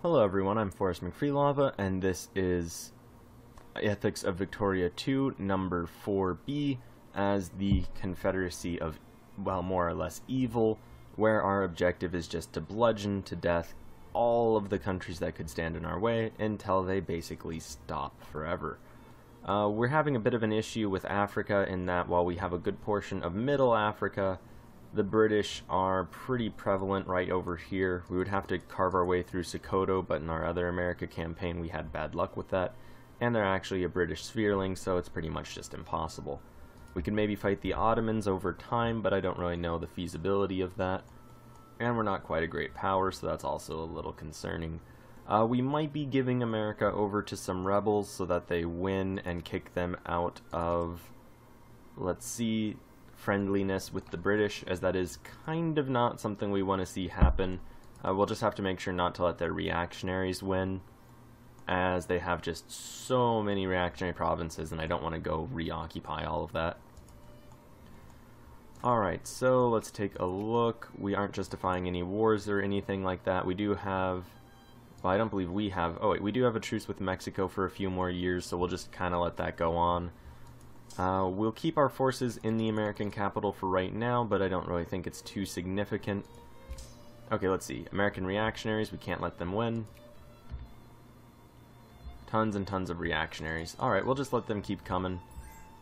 Hello everyone, I'm Forrest McFreelava, and this is Ethics of Victoria 2, number 4B, as the Confederacy of, well, more or less evil, where our objective is just to bludgeon to death all of the countries that could stand in our way until they basically stop forever. We're having a bit of an issue with Africa in that while we have a good portion of Middle Africa, the British are pretty prevalent right over here. We would have to carve our way through Sokoto, but in our other America campaign we had bad luck with that. And they're actually a British sphereling, so it's pretty much just impossible. We could maybe fight the Ottomans over time, but I don't really know the feasibility of that. And we're not quite a great power, so that's also a little concerning. We might be giving America over to some rebels so that they win and kick them out of, let's see, friendliness with the British, as that is kind of not something we want to see happen. We'll just have to make sure not to let their reactionaries win, as they have just so many reactionary provinces and I don't want to go reoccupy all of that. Alright, so let's take a look. We aren't justifying any wars or anything like that. We do have, well, I don't believe we have, oh wait, we do have a truce with Mexico for a few more years, so we'll just kind of let that go on. We'll keep our forces in the American capital for right now, but I don't really think it's too significant. Okay, let's see. American reactionaries, we can't let them win. Tons and tons of reactionaries. Alright, we'll just let them keep coming.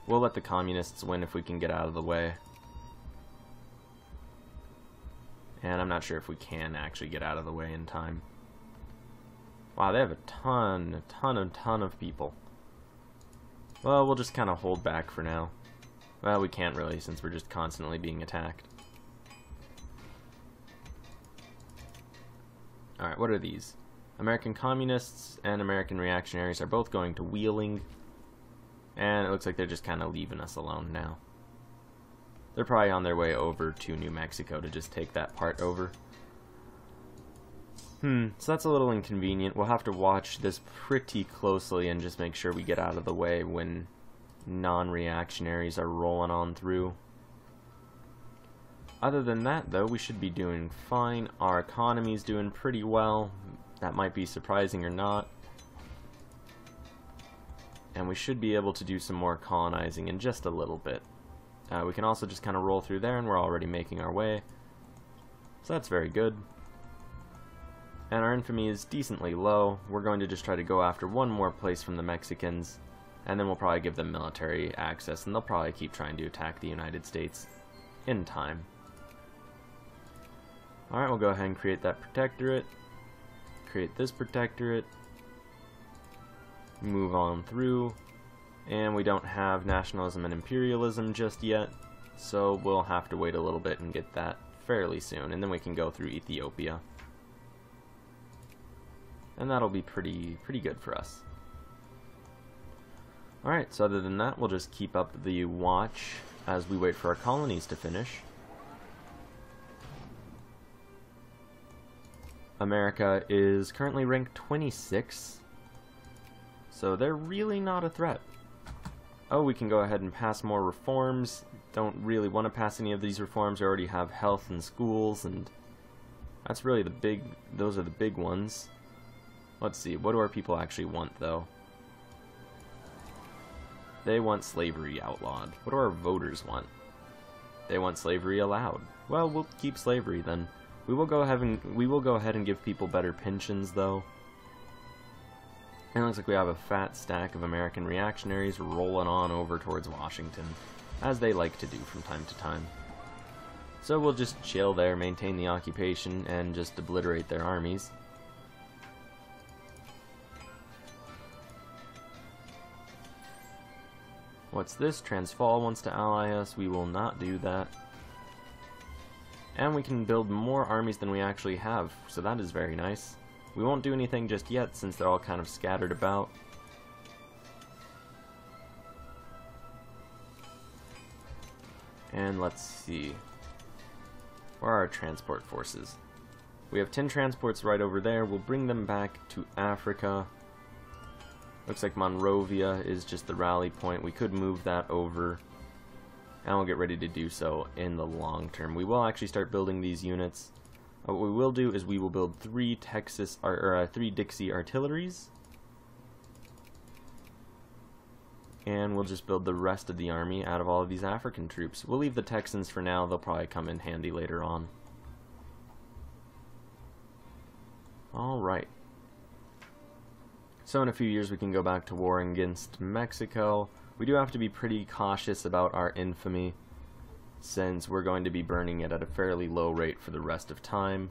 We'll let the communists win if we can get out of the way. And I'm not sure if we can actually get out of the way in time. Wow, they have a ton of people. Well, we'll just kind of hold back for now. Well, we can't really, since we're just constantly being attacked. Alright, what are these? American Communists and American Reactionaries are both going to Wheeling. And it looks like they're just kind of leaving us alone now. They're probably on their way over to New Mexico to just take that part over. So that's a little inconvenient. We'll have to watch this pretty closely and just make sure we get out of the way when non-reactionaries are rolling on through. Other than that, though, we should be doing fine. Our economy's doing pretty well. That might be surprising or not. And we should be able to do some more colonizing in just a little bit. We can also just kind of roll through there, and we're already making our way. So that's very good. And our infamy is decently low. We're going to just try to go after one more place from the Mexicans, and then we'll probably give them military access, and they'll probably keep trying to attack the United States in time. Alright, we'll go ahead and create that protectorate. Create this protectorate. Move on through. And we don't have nationalism and imperialism just yet, so we'll have to wait a little bit and get that fairly soon, and then we can go through Ethiopia. And that'll be pretty good for us. Alright, so other than that, we'll just keep up the watch as we wait for our colonies to finish. America is currently ranked 26, so they're really not a threat. Oh, we can go ahead and pass more reforms. Don't really want to pass any of these reforms. We already have health and schools, and that's really those are the big ones. Let's see, what do our people actually want, though? They want slavery outlawed. What do our voters want? They want slavery allowed. Well, we'll keep slavery then. We will go ahead and give people better pensions, though. And it looks like we have a fat stack of American reactionaries rolling on over towards Washington, as they like to do from time to time. So we'll just chill there, maintain the occupation, and just obliterate their armies. What's this? Transvaal wants to ally us. We will not do that. And we can build more armies than we actually have, so that is very nice. We won't do anything just yet since they're all kind of scattered about. And let's see. Where are our transport forces? We have 10 transports right over there. We'll bring them back to Africa. Looks like Monrovia is just the rally point. We could move that over, and we'll get ready to do so in the long term. We will actually start building these units. What we will do is we will build three Dixie artilleries. And we'll just build the rest of the army out of all of these African troops. We'll leave the Texans for now, they'll probably come in handy later on. Alright. So in a few years we can go back to war against Mexico. We do have to be pretty cautious about our infamy, since we're going to be burning it at a fairly low rate for the rest of time.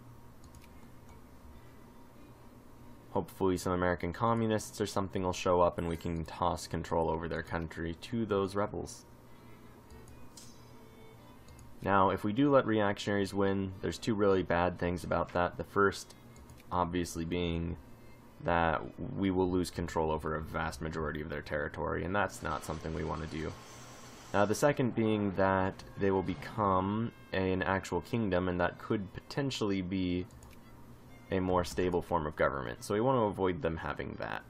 Hopefully some American communists or something will show up and we can toss control over their country to those rebels. Now, if we do let reactionaries win, there's two really bad things about that. The first, obviously, being that we will lose control over a vast majority of their territory, and that's not something we want to do. The second being that they will become an actual kingdom, and that could potentially be a more stable form of government. So we want to avoid them having that.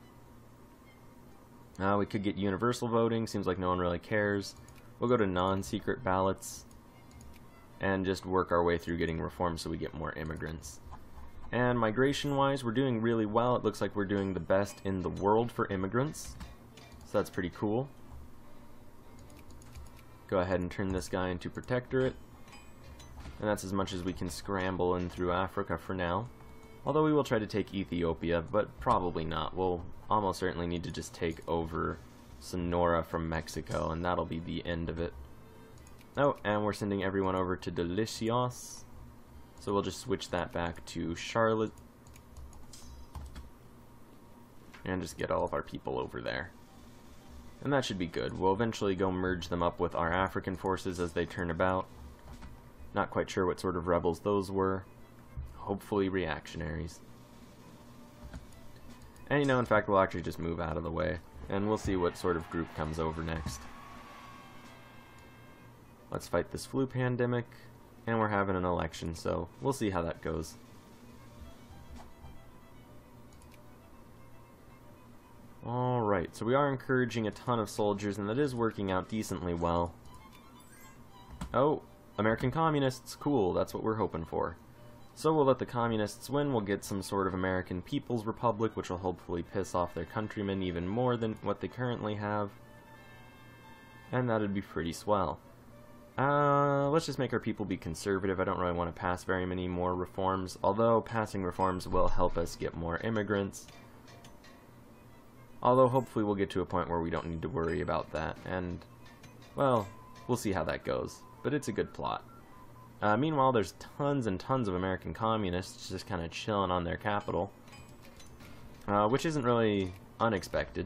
We could get universal voting, seems like no one really cares. We'll go to non-secret ballots and just work our way through getting reforms so we get more immigrants. And migration-wise, we're doing really well. It looks like we're doing the best in the world for immigrants. So that's pretty cool. Go ahead and turn this guy into protectorate. And that's as much as we can scramble in through Africa for now. Although we will try to take Ethiopia, but probably not. We'll almost certainly need to just take over Sonora from Mexico, and that'll be the end of it. Oh, and we're sending everyone over to Delicios. So we'll just switch that back to Charlotte. And just get all of our people over there. And that should be good. We'll eventually go merge them up with our African forces as they turn about. Not quite sure what sort of rebels those were. Hopefully reactionaries. And you know, in fact, we'll actually just move out of the way, and we'll see what sort of group comes over next. Let's fight this flu pandemic, and we're having an election, so we'll see how that goes. Alright, so we are encouraging a ton of soldiers, and that is working out decently well. Oh, American communists, cool, that's what we're hoping for. So we'll let the communists win, we'll get some sort of American People's Republic, which will hopefully piss off their countrymen even more than what they currently have. And that'd be pretty swell. Let's just make our people be conservative. I don't really want to pass very many more reforms, although passing reforms will help us get more immigrants. Although hopefully we'll get to a point where we don't need to worry about that, and, well, we'll see how that goes. But it's a good plot. Meanwhile, there's tons and tons of American communists just kind of chilling on their capital, which isn't really unexpected.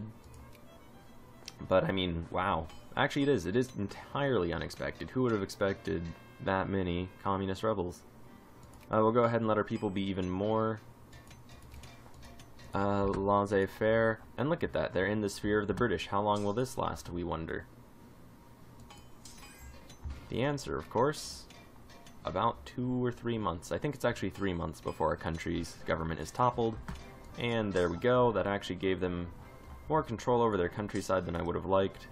But, I mean, wow. Actually, it is. It is entirely unexpected. Who would have expected that many communist rebels? We'll go ahead and let our people be even more laissez-faire. And look at that. They're in the sphere of the British. How long will this last, we wonder? The answer, of course, about 2 or 3 months. I think it's actually 3 months before our country's government is toppled. And there we go. That actually gave them more control over their countryside than I would have liked.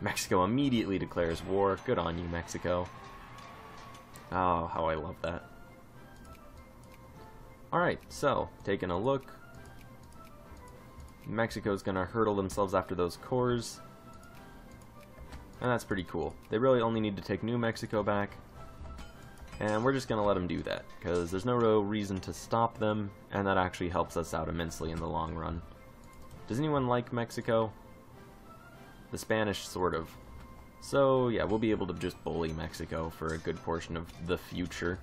Mexico immediately declares war. Good on you, Mexico. Oh, how I love that. Alright, so, taking a look. Mexico's gonna hurdle themselves after those cores. And that's pretty cool. They really only need to take New Mexico back. And we're just gonna let them do that, because there's no real reason to stop them, and that actually helps us out immensely in the long run. Does anyone like Mexico? The Spanish, sort of. So, yeah, we'll be able to just bully Mexico for a good portion of the future.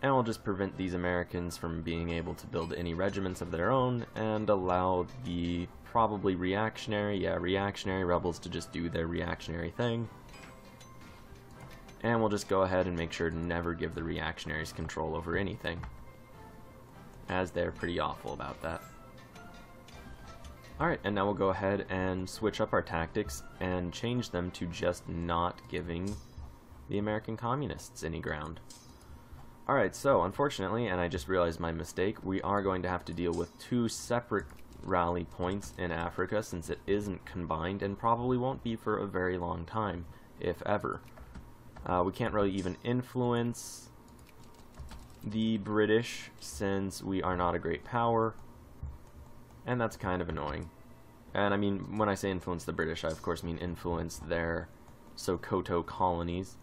And we'll just prevent these Americans from being able to build any regiments of their own, and allow the probably reactionary rebels to just do their reactionary thing. And we'll just go ahead and make sure to never give the reactionaries control over anything, as they're pretty awful about that. Alright, and now we'll go ahead and switch up our tactics and change them to just not giving the American communists any ground. Alright, so unfortunately, and I just realized my mistake, we are going to have to deal with 2 separate rally points in Africa, since it isn't combined and probably won't be for a very long time, if ever. We can't really even influence the British, since we are not a great power, and that's kind of annoying. And I mean, when I say influence the British, I of course mean influence their Sokoto colonies,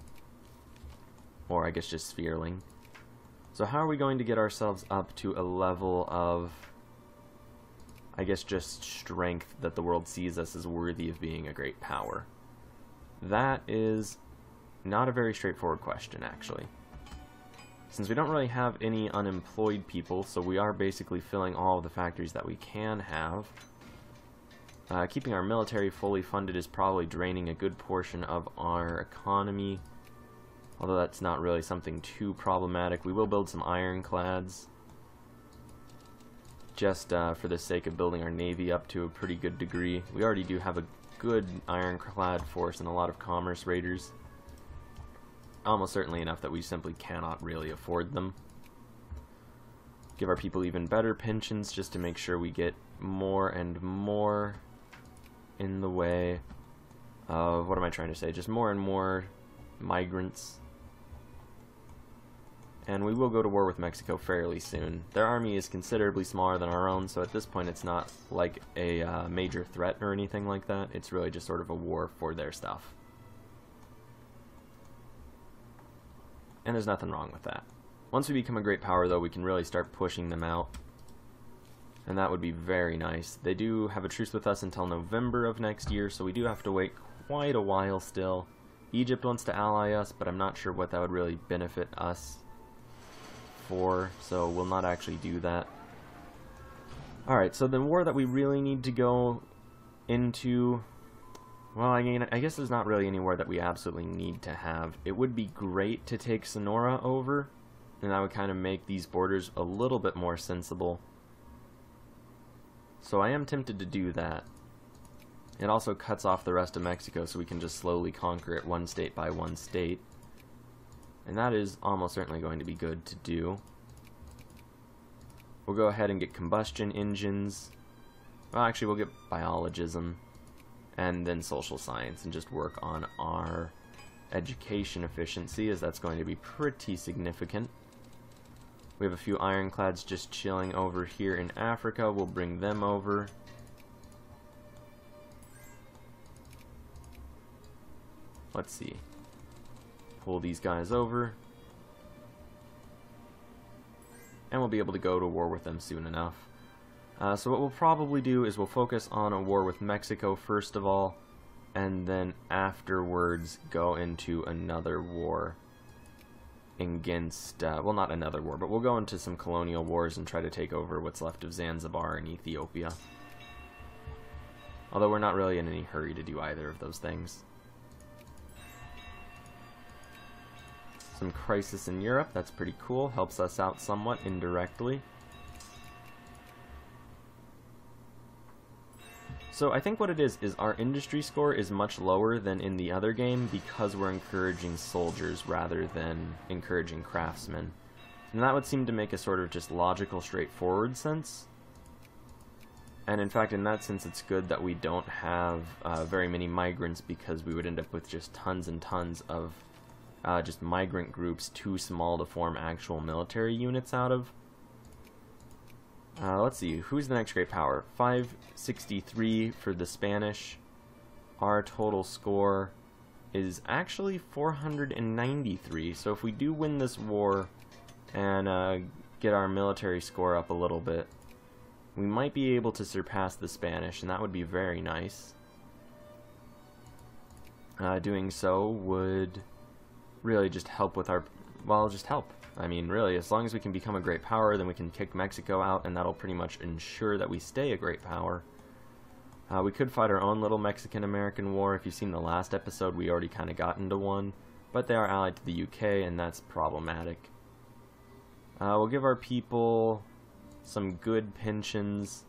or I guess just Sphereling. So how are we going to get ourselves up to a level of, I guess, just strength that the world sees us as worthy of being a great power? That is not a very straightforward question, actually. Since we don't really have any unemployed people, so we are basically filling all of the factories that we can have. Keeping our military fully funded is probably draining a good portion of our economy, although that's not really something too problematic. We will build some ironclads, just for the sake of building our navy up to a pretty good degree. We already do have a good ironclad force and a lot of commerce raiders. Almost certainly enough that we simply cannot really afford them. Give our people even better pensions just to make sure we get more and more in the way of, what am I trying to say, just more and more migrants. And we will go to war with Mexico fairly soon. Their army is considerably smaller than our own, so at this point it's not like a major threat or anything like that. It's really just sort of a war for their stuff. And there's nothing wrong with that. Once we become a great power, though, we can really start pushing them out. And that would be very nice. They do have a truce with us until November of next year, so we do have to wait quite a while still. Egypt wants to ally us, but I'm not sure what that would really benefit us for, so we'll not actually do that. Alright, so the war that we really need to go into, well, I mean, I guess there's not really any war that we absolutely need to have. It would be great to take Sonora over, and that would kind of make these borders a little bit more sensible. So I am tempted to do that. It also cuts off the rest of Mexico, so we can just slowly conquer it one state by one state. And that is almost certainly going to be good to do. We'll go ahead and get combustion engines. Well, actually, we'll get biologism and then social science, and just work on our education efficiency, as that's going to be pretty significant. We have a few ironclads just chilling over here in Africa. We'll bring them over. Let's see. Pull these guys over. And we'll be able to go to war with them soon enough. So what we'll probably do is we'll focus on a war with Mexico first of all, and then afterwards go into another war against, well, not another war, but we'll go into some colonial wars and try to take over what's left of Zanzibar and Ethiopia. Although we're not really in any hurry to do either of those things. Some crisis in Europe, that's pretty cool, helps us out somewhat indirectly. So I think what it is our industry score is much lower than in the other game because we're encouraging soldiers rather than encouraging craftsmen. And that would seem to make a sort of just logical, straightforward sense. And in fact, in that sense, it's good that we don't have very many migrants, because we would end up with just tons and tons of just migrant groups too small to form actual military units out of. Let's see, who's the next great power? 563 for the Spanish. Our total score is actually 493, so if we do win this war and get our military score up a little bit, we might be able to surpass the Spanish, and that would be very nice. Doing so would really just help with our, well, just help. I mean, really, as long as we can become a great power, then we can kick Mexico out, and that'll pretty much ensure that we stay a great power. We could fight our own little Mexican-American war. If you've seen the last episode, we already kind of got into one, but they are allied to the UK, and that's problematic. We'll give our people some good pensions,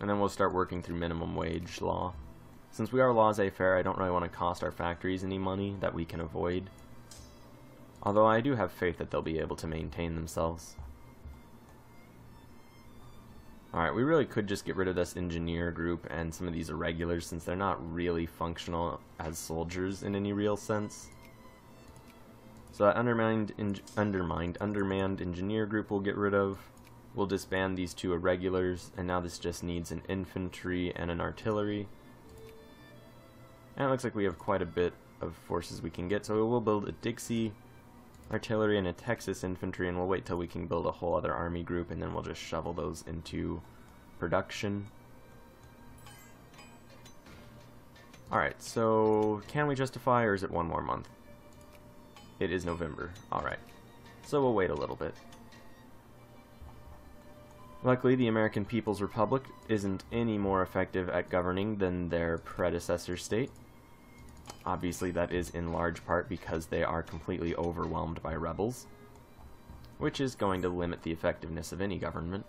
and then we'll start working through minimum wage law. Since we are laissez-faire, I don't really want to cost our factories any money that we can avoid. Although I do have faith that they'll be able to maintain themselves. Alright, we really could just get rid of this engineer group and some of these irregulars, since they're not really functional as soldiers in any real sense. So that undermanned engineer group we'll get rid of. We'll disband these two irregulars, and now this just needs an infantry and an artillery. And it looks like we have quite a bit of forces we can get, so we'll build a Dixie artillery and a Texas infantry, and we'll wait till we can build a whole other army group, and then we'll just shovel those into production. Alright, so can we justify, or is it one more month? It is November. Alright, so we'll wait a little bit. Luckily, the American People's Republic isn't any more effective at governing than their predecessor state. Obviously, that is in large part because they are completely overwhelmed by rebels, which is going to limit the effectiveness of any government.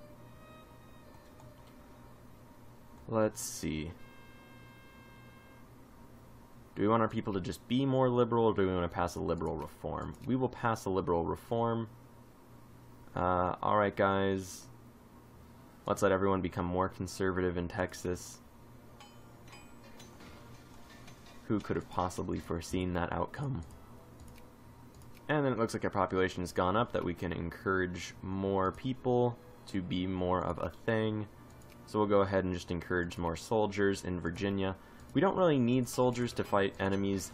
Let's see. Do we want our people to just be more liberal, or do we want to pass a liberal reform? We will pass a liberal reform. Alright, guys. Let's let everyone become more conservative in Texas. Who could have possibly foreseen that outcome? And then it looks like our population has gone up, that we can encourage more people to be more of a thing. So we'll go ahead and just encourage more soldiers in Virginia. We don't really need soldiers to fight enemies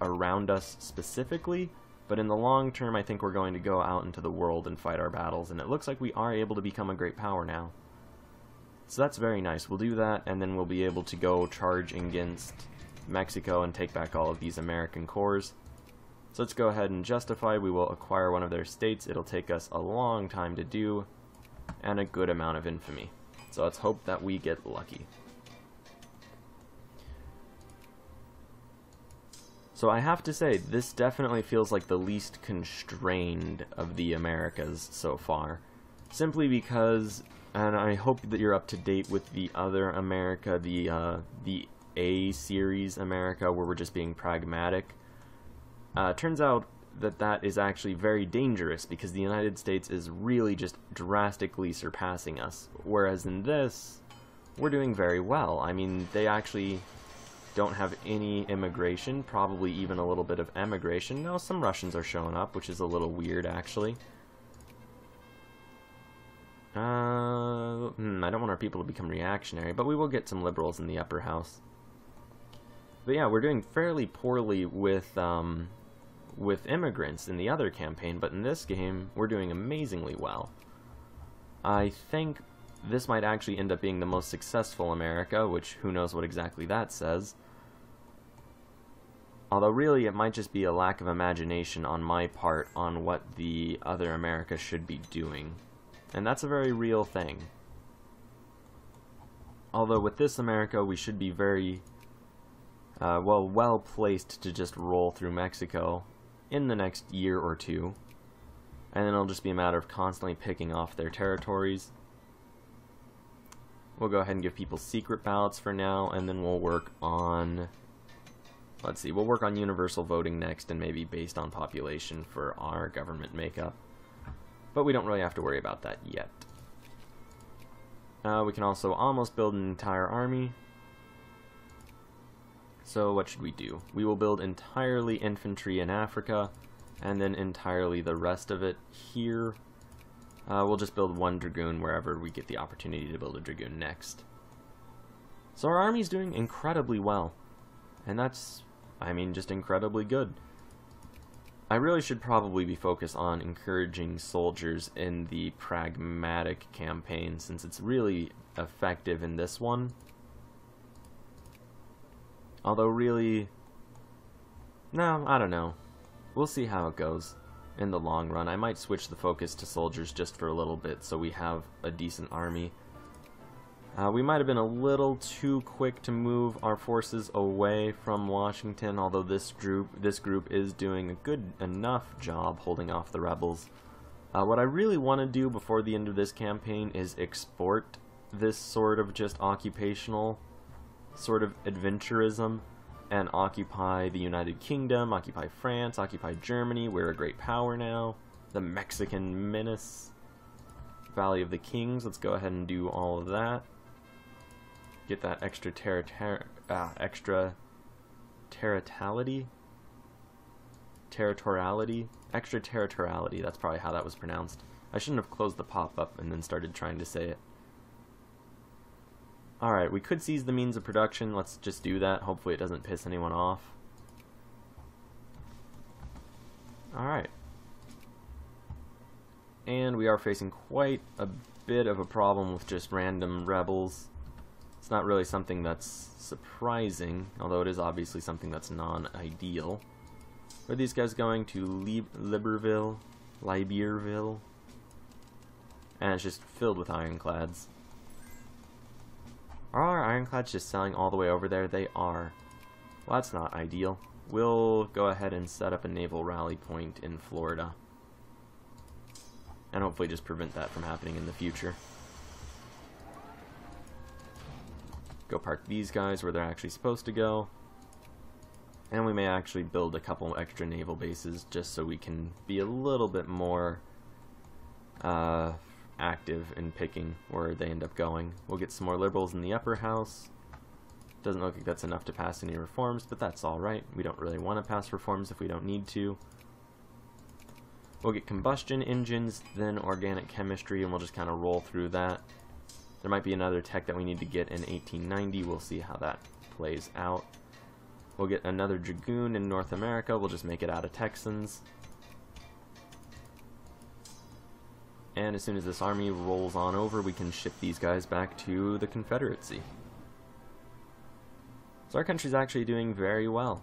around us specifically, but in the long term I think we're going to go out into the world and fight our battles, and it looks like we are able to become a great power now. So that's very nice. We'll do that, and then we'll be able to go charge against Mexico and take back all of these American cores. So let's go ahead and justify. We will acquire one of their states. It'll take us a long time to do, and a good amount of infamy. So let's hope that we get lucky. So I have to say, this definitely feels like the least constrained of the Americas so far. Simply because, and I hope that you're up to date with the other America, the A series America, where we're just being pragmatic. Turns out that that is actually very dangerous, because the United States is really just drastically surpassing us. Whereas in this, we're doing very well. I mean, they actually don't have any immigration, probably even a little bit of emigration. No, some Russians are showing up, which is a little weird, actually. I don't want our people to become reactionary, but we will get some liberals in the upper house. But yeah, we're doing fairly poorly with immigrants in the other campaign, but in this game, we're doing amazingly well. I think this might actually end up being the most successful America, which who knows what exactly that says. Although really it might just be a lack of imagination on my part on what the other America should be doing. And that's a very real thing. Although with this America we should be very well placed to just roll through Mexico in the next year or two. And then it'll just be a matter of constantly picking off their territories. We'll go ahead and give people secret ballots for now, and then we'll work on, let's see, we'll work on universal voting next, and maybe based on population for our government makeup. But we don't really have to worry about that yet. We can also almost build an entire army. So what should we do? We will build entirely infantry in Africa, and then entirely the rest of it here. We'll just build one dragoon wherever we get the opportunity to build a dragoon next. So our army's doing incredibly well. And that's, I mean, just incredibly good. I really should probably be focused on encouraging soldiers in the pragmatic campaign, since it's really effective in this one. Although really, no, I don't know. We'll see how it goes. In the long run, I might switch the focus to soldiers just for a little bit so we have a decent army. We might have been a little too quick to move our forces away from Washington, although this group is doing a good enough job holding off the rebels. What I really want to do before the end of this campaign is export this sort of just occupational sort of adventurism and occupy the United Kingdom, occupy France, occupy Germany. We're a great power now. The Mexican menace. Valley of the Kings. Let's go ahead and do all of that. Get that extra territoriality. Extraterritoriality, that's probably how that was pronounced. I shouldn't have closed the pop-up and then started trying to say it. Alright, we could seize the means of production. Let's just do that. Hopefully it doesn't piss anyone off. Alright. And we are facing quite a bit of a problem with just random rebels. It's not really something that's surprising, although it is obviously something that's non-ideal. Where are these guys going? To Liberville? And it's just filled with ironclads. Are our ironclads just sailing all the way over there? They are. Well, that's not ideal. We'll go ahead and set up a naval rally point in Florida. And hopefully just prevent that from happening in the future. Go park these guys where they're actually supposed to go. And we may actually build a couple extra naval bases just so we can be a little bit more active in picking where they end up going. We'll get some more liberals in the upper house. Doesn't look like that's enough to pass any reforms, but that's alright. We don't really want to pass reforms if we don't need to. We'll get combustion engines, then organic chemistry, and we'll just kind of roll through that. There might be another tech that we need to get in 1890. We'll see how that plays out. We'll get another Dragoon in North America. We'll just make it out of Texans. And as soon as this army rolls on over, we can ship these guys back to the Confederacy. So our country's actually doing very well.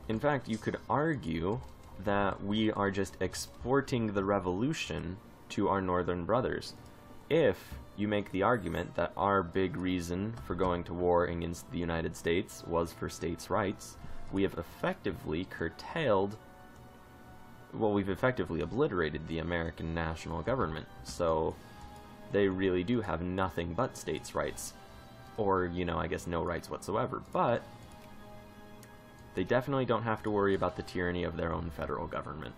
In fact, you could argue that we are just exporting the revolution to our northern brothers. If you make the argument that our big reason for going to war against the United States was for states' rights, we have effectively curtailed, well, we've effectively obliterated the American national government. So they really do have nothing but states' rights. Or, you know, I guess no rights whatsoever. But they definitely don't have to worry about the tyranny of their own federal government.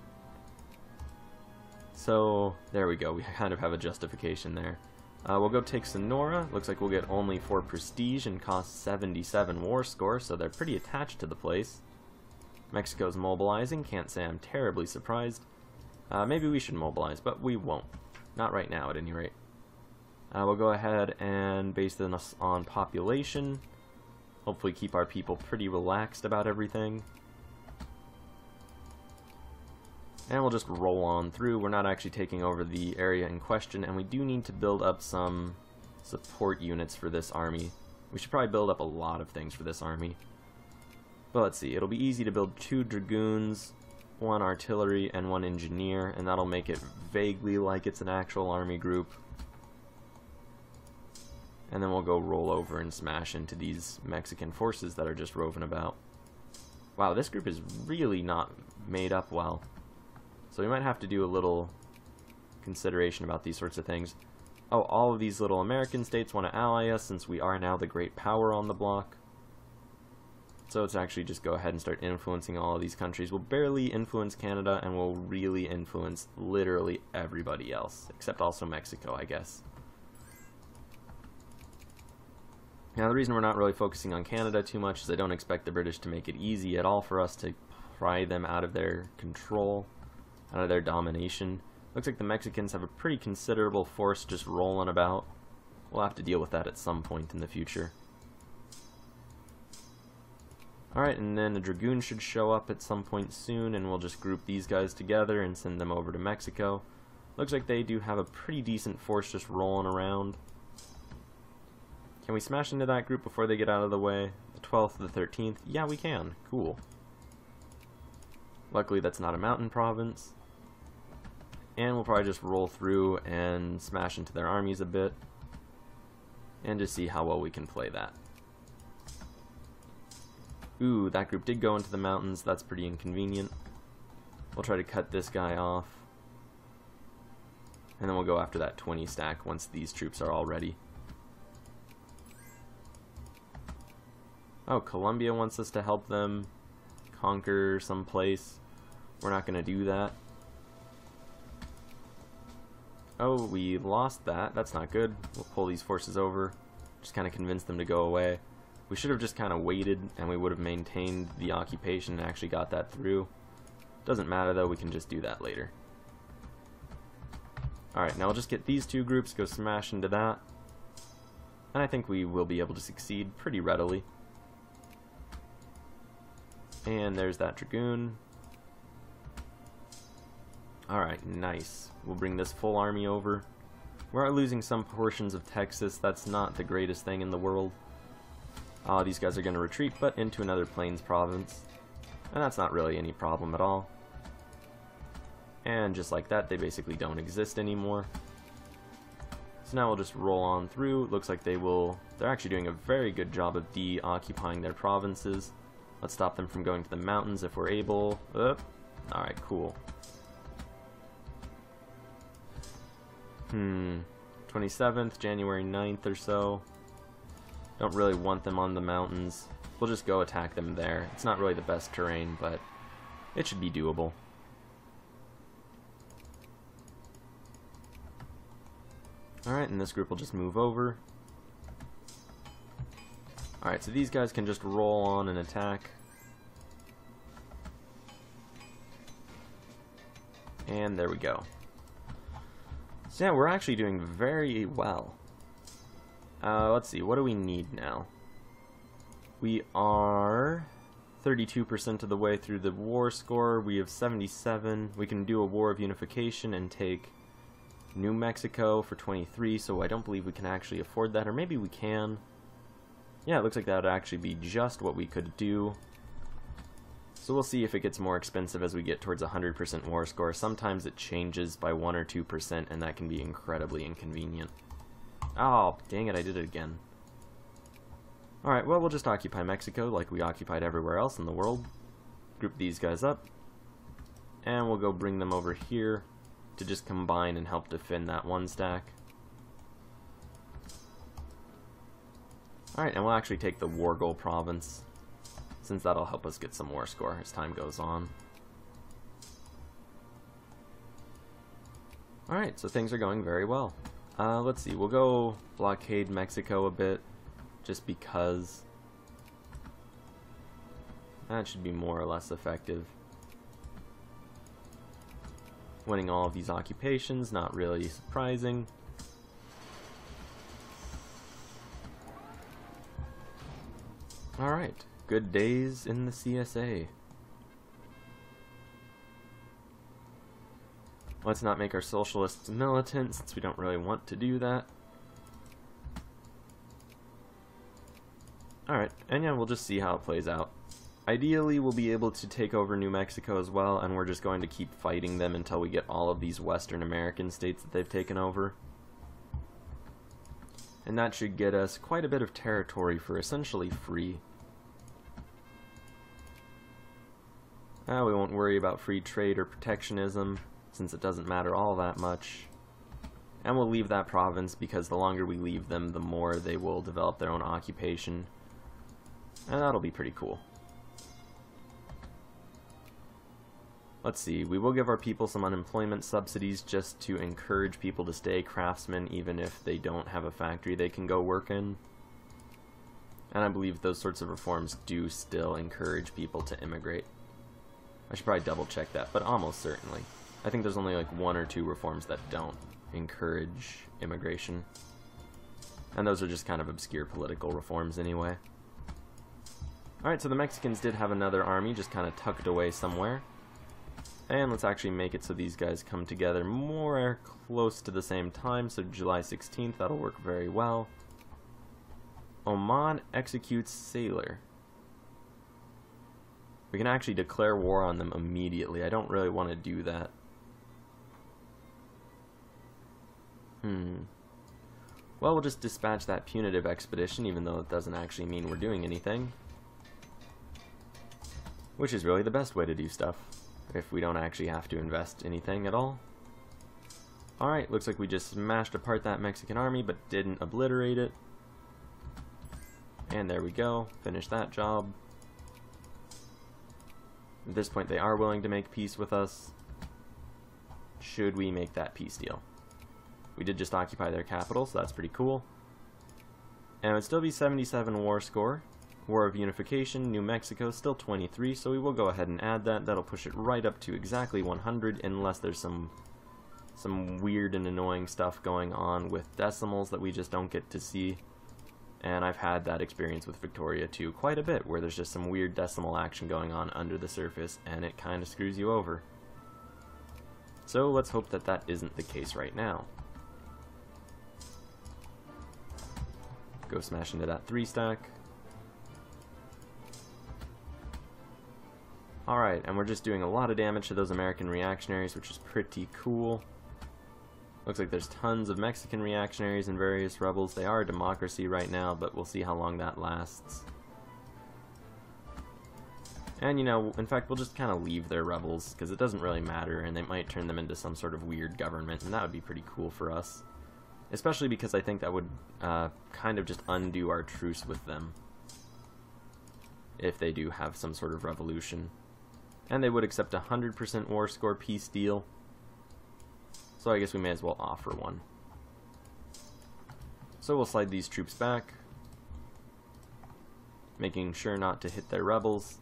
So, there we go. We kind of have a justification there. We'll go take Sonora. Looks like we'll get only 4 prestige and cost 77 war score, so they're pretty attached to the place. Mexico's mobilizing. Can't say I'm terribly surprised. Maybe we should mobilize, but we won't. Not right now, at any rate. We'll go ahead and base this on population. Hopefully keep our people pretty relaxed about everything. And we'll just roll on through. We're not actually taking over the area in question, and we do need to build up some support units for this army. We should probably build up a lot of things for this army. But let's see, it'll be easy to build 2 dragoons, 1 artillery, and 1 engineer, and that'll make it vaguely like it's an actual army group. And then we'll go roll over and smash into these Mexican forces that are just roving about. Wow, this group is really not made up well. So we might have to do a little consideration about these sorts of things. Oh, all of these little American states want to ally us since we are now the great power on the block. So let's actually just go ahead and start influencing all of these countries. We'll barely influence Canada, and we'll really influence literally everybody else, except also Mexico, I guess. Now, the reason we're not really focusing on Canada too much is I don't expect the British to make it easy at all for us to pry them out of their control, out of their domination. Looks like the Mexicans have a pretty considerable force just rolling about. We'll have to deal with that at some point in the future. Alright, and then the Dragoon should show up at some point soon, and we'll just group these guys together and send them over to Mexico. Looks like they do have a pretty decent force just rolling around. Can we smash into that group before they get out of the way? The 12th, the 13th? Yeah, we can. Cool. Luckily, that's not a mountain province. And we'll probably just roll through and smash into their armies a bit. And just see how well we can play that. Ooh, that group did go into the mountains. That's pretty inconvenient. We'll try to cut this guy off. And then we'll go after that 20 stack once these troops are all ready. Oh, Colombia wants us to help them conquer some place. We're not going to do that. Oh, we lost that. That's not good. We'll pull these forces over. Just kind of convince them to go away. We should have just kind of waited, and we would have maintained the occupation and actually got that through. Doesn't matter though, we can just do that later. Alright, now I'll just get these two groups, go smash into that. And I think we will be able to succeed pretty readily. And there's that Dragoon. Alright, nice. We'll bring this full army over. We are losing some portions of Texas. That's not the greatest thing in the world. These guys are going to retreat, but into another Plains province. And that's not really any problem at all. And just like that, they basically don't exist anymore. So now we'll just roll on through. Looks like they're actually doing a very good job of de-occupying their provinces. Let's stop them from going to the mountains if we're able. Alright, cool. 27th, January 9th or so. Don't really want them on the mountains. We'll just go attack them there. It's not really the best terrain, but it should be doable. Alright, and this group will just move over. Alright, so these guys can just roll on and attack. And there we go. So yeah, we're actually doing very well. Let's see, what do we need now? We are 32% of the way through the war score. We have 77. We can do a war of unification and take New Mexico for 23, so I don't believe we can actually afford that, or maybe we can. Yeah, it looks like that would actually be just what we could do. So we'll see if it gets more expensive as we get towards 100% war score. Sometimes it changes by 1 or 2%, and that can be incredibly inconvenient. Oh, dang it, I did it again. Alright, well, we'll just occupy Mexico like we occupied everywhere else in the world. Group these guys up. And we'll go bring them over here to just combine and help defend that one stack. Alright, and we'll actually take the Wargol province, since that'll help us get some war score as time goes on. Alright, so things are going very well. Let's see, we'll go blockade Mexico a bit, just because that should be more or less effective. Winning all of these occupations, not really surprising. Alright, good days in the CSA. Let's not make our socialists militant, since we don't really want to do that. Alright, and yeah, we'll just see how it plays out. Ideally, we'll be able to take over New Mexico as well, and we're just going to keep fighting them until we get all of these Western American states that they've taken over. And that should get us quite a bit of territory for essentially free. We won't worry about free trade or protectionism, since it doesn't matter all that much. And we'll leave that province, because the longer we leave them, the more they will develop their own occupation. And that'll be pretty cool. Let's see, we will give our people some unemployment subsidies just to encourage people to stay craftsmen even if they don't have a factory they can go work in. And I believe those sorts of reforms do still encourage people to immigrate. I should probably double check that, but almost certainly. I think there's only like 1 or 2 reforms that don't encourage immigration. And those are just kind of obscure political reforms anyway. Alright, so the Mexicans did have another army just kind of tucked away somewhere. And let's actually make it so these guys come together more close to the same time, so July 16th, that'll work very well. Oman executes sailor. We can actually declare war on them immediately. I don't really want to do that. Well, we'll just dispatch that punitive expedition, even though it doesn't actually mean we're doing anything. Which is really the best way to do stuff, if we don't actually have to invest anything at all. Alright, looks like we just smashed apart that Mexican army, but didn't obliterate it. And there we go, finish that job. At this point they are willing to make peace with us. Should we make that peace deal? We did just occupy their capital, so that's pretty cool. And it would still be 77 war score. War of Unification, New Mexico, still 23, so we will go ahead and add that. That'll push it right up to exactly 100, unless there's some weird and annoying stuff going on with decimals that we just don't get to see. And I've had that experience with Victoria too quite a bit, where there's just some weird decimal action going on under the surface, and it kind of screws you over. So let's hope that that isn't the case right now. Go smash into that 3-stack. Alright, and we're just doing a lot of damage to those American reactionaries, which is pretty cool. Looks like there's tons of Mexican reactionaries and various rebels. They are a democracy right now, but we'll see how long that lasts. And, you know, in fact, we'll just kind of leave their rebels, because it doesn't really matter, and they might turn them into some sort of weird government, and that would be pretty cool for us. Especially because I think that would kind of just undo our truce with them, if they do have some sort of revolution. And they would accept a 100% war score peace deal. So I guess we may as well offer one. So we'll slide these troops back, making sure not to hit their rebels.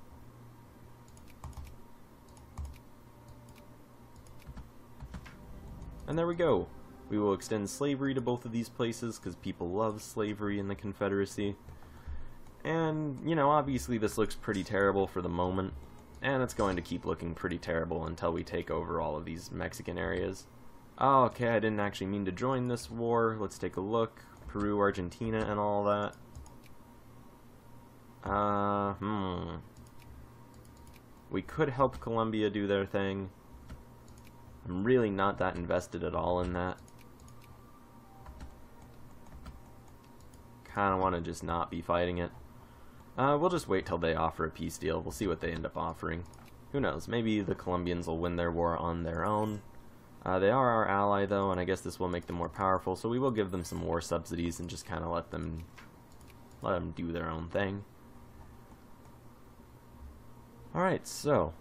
And there we go. We will extend slavery to both of these places because people love slavery in the Confederacy. And, you know, obviously this looks pretty terrible for the moment, and it's going to keep looking pretty terrible until we take over all of these Mexican areas. Oh, okay, I didn't actually mean to join this war. Let's take a look. Peru, Argentina, and all that. We could help Colombia do their thing. I'm really not that invested at all in that. Kind of want to just not be fighting it. We'll just wait till they offer a peace deal. We'll see what they end up offering. Who knows? Maybe the Colombians will win their war on their own. They are our ally, though, and I guess this will make them more powerful, so we will give them some war subsidies and just kind of let them do their own thing. Alright, so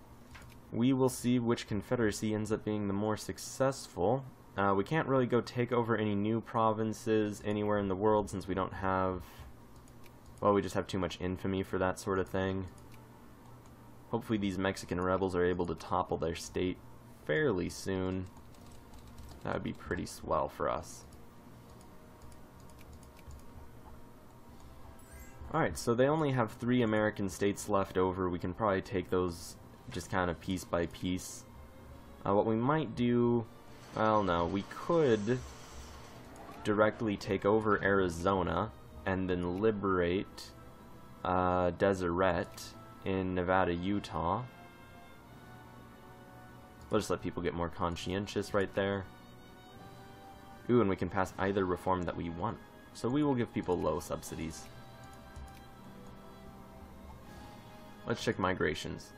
we will see which confederacy ends up being the more successful. We can't really go take over any new provinces anywhere in the world since we don't have... well, we just have too much infamy for that sort of thing. Hopefully these Mexican rebels are able to topple their state fairly soon. That would be pretty swell for us. Alright, so they only have 3 American states left over. We can probably take those just kind of piece by piece. What we might do... well, no, we could directly take over Arizona and then liberate Deseret in Nevada, Utah. We'll just let people get more conscientious right there. Ooh, and we can pass either reform that we want. So we will give people low subsidies. Let's check migrations.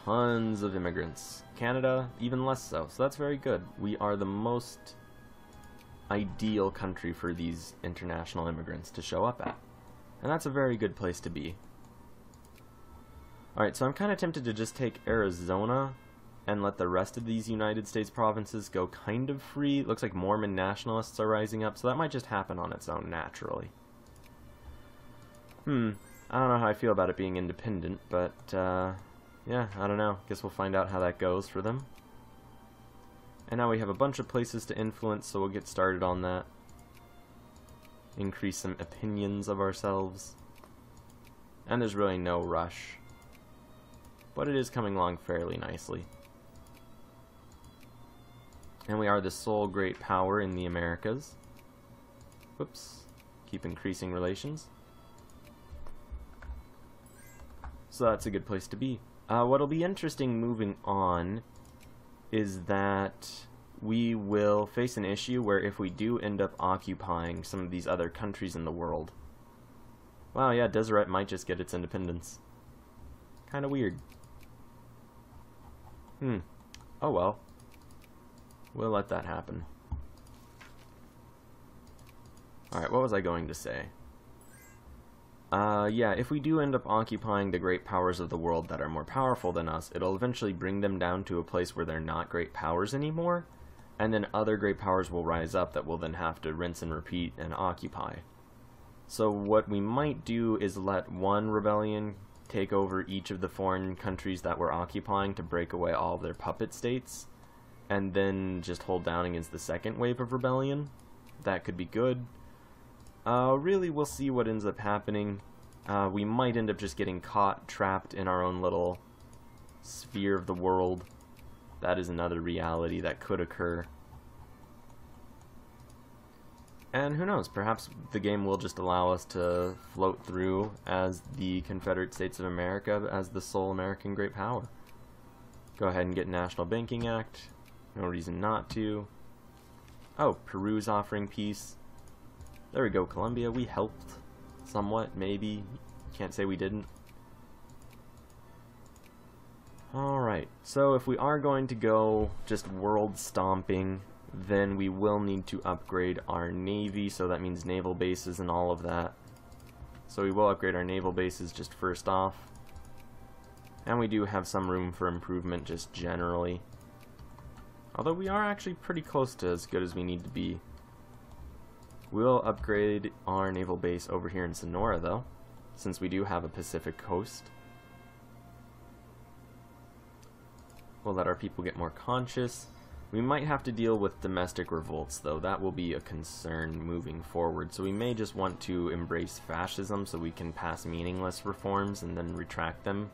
Tons of immigrants. Canada, even less so. So that's very good. We are the most ideal country for these international immigrants to show up at. And that's a very good place to be. Alright, so I'm kind of tempted to just take Arizona and let the rest of these United States provinces go kind of free. It looks like Mormon nationalists are rising up, so that might just happen on its own naturally. I don't know how I feel about it being independent, but yeah, I don't know. Guess we'll find out how that goes for them. And now we have a bunch of places to influence, so we'll get started on that. Increase some opinions of ourselves. And there's really no rush. But it is coming along fairly nicely. And we are the sole great power in the Americas. Whoops. Keep increasing relations. So that's a good place to be. What'll be interesting moving on is that we will face an issue where if we do end up occupying some of these other countries in the world... wow, yeah, Deseret might just get its independence. Kinda weird. Oh well. We'll let that happen. Alright, what was I going to say? Yeah, if we do end up occupying the great powers of the world that are more powerful than us, it'll eventually bring them down to a place where they're not great powers anymore, and then other great powers will rise up that we'll then have to rinse and repeat and occupy. So what we might do is let one rebellion take over each of the foreign countries that we're occupying to break away all of their puppet states, and then just hold down against the second wave of rebellion. That could be good. Really, we'll see what ends up happening. We might end up just getting caught, trapped in our own little sphere of the world. That is another reality that could occur. And who knows, perhaps the game will just allow us to float through as the Confederate States of America as the sole American great power. Go ahead and get National Banking Act. No reason not to. Oh, Peru's offering peace. There we go, Colombia. We helped somewhat, maybe. Can't say we didn't. Alright, so if we are going to go just world stomping, then we will need to upgrade our navy, so that means naval bases and all of that. So we will upgrade our naval bases just first off. And we do have some room for improvement just generally. Although we are actually pretty close to as good as we need to be. We'll upgrade our naval base over here in Sonora though, since we do have a Pacific coast. We'll let our people get more conscious. We might have to deal with domestic revolts, though. That will be a concern moving forward. So we may just want to embrace fascism so we can pass meaningless reforms and then retract them.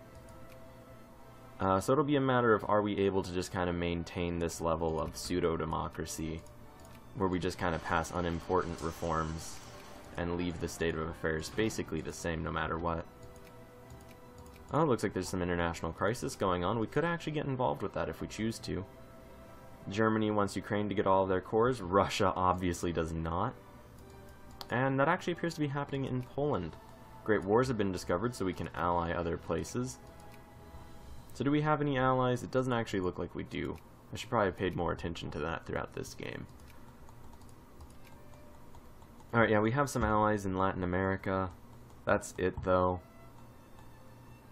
So it'll be a matter of, are we able to just kind of maintain this level of pseudo-democracy, where we just kind of pass unimportant reforms and leave the state of affairs basically the same no matter what. Oh, it looks like there's some international crisis going on. We could actually get involved with that if we choose to. Germany wants Ukraine to get all of their cores. Russia obviously does not. And that actually appears to be happening in Poland. Great wars have been discovered, so we can ally other places. So do we have any allies? It doesn't actually look like we do. I should probably have paid more attention to that throughout this game. Alright, yeah, we have some allies in Latin America. That's it, though.